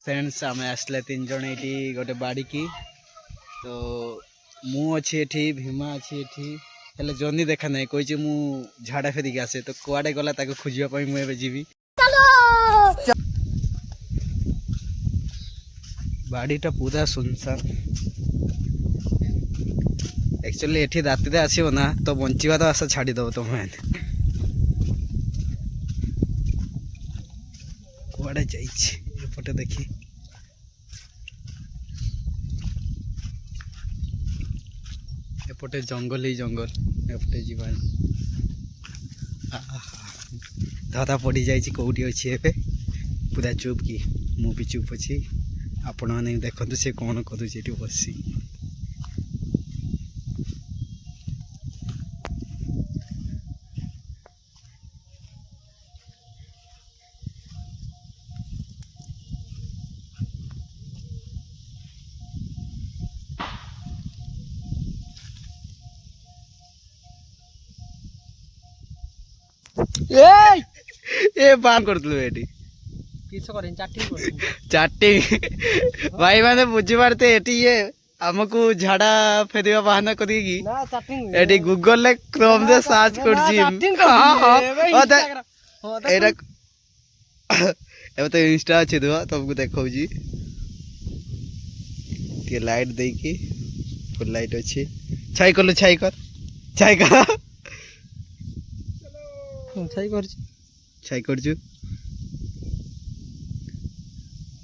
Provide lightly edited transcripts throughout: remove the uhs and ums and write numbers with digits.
friends आम आसले 3 जन ये गोटे बाड़ी की तो मु अच्छी एठी भीमा अच्छी एठी हेले जनी देखा ना कही मु झाड़ा फेरिक आसे तो कुआडे गला ताको खोजिया मुझे जीवी बाड़ीटा पूरा सुनसान एक्चुअली एठी राति आसो ना तो बंचार आशा छाड़ीदेव तुम्हें कुआडे जापटे देखी एपटे जंगल ही जंगल एपटे जीवन धरा पड़ी जाइए कौटी अच्छी एवं पूरा चुप की मु भी चुप अच्छी आपण मैंने देखते से कौन करुचे बसी ए बात करतलु एटी किस करें चाटिंग चाटिंग भाई माने बुझी पारते एटी ये हमको झाड़ा फेरिया बहाना करी ना चाटिंग एटी गूगल ले क्रोम से सर्च करजी हां हां एटा एबे तो इंस्टा अछि दो तुमको देखौ जी के लाइट देई की फुल लाइट अछि छाई कर छाई कर छाई करजु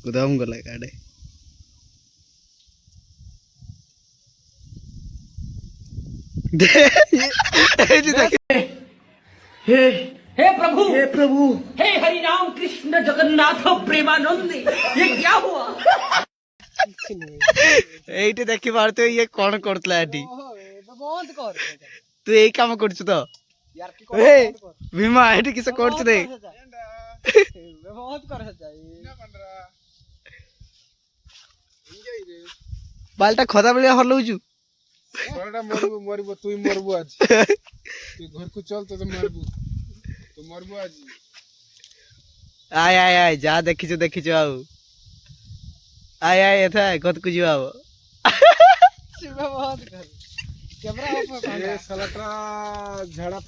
गोदाम गला काडे हे प्रभु हे हरि राम कृष्ण जगन्नाथ प्रेमानंद ये क्या हुआ एठी देखि पारते ये कोन करतला एठी बंद कर तू एई काम करछु तो यार की ए भीमा एठी किसे करछु दे बंद कर जाई बालटा खदा बेलिया हरलौजु बड़ा मरबो तू मरबो आज तू घर को चल तो मरबो तो मरबो आज आय आय आय जा देखिछु आउ आय आय एथा कत कुजु आव बंद कर कैमरा ऑफ कर ये सलाटा झाड़ा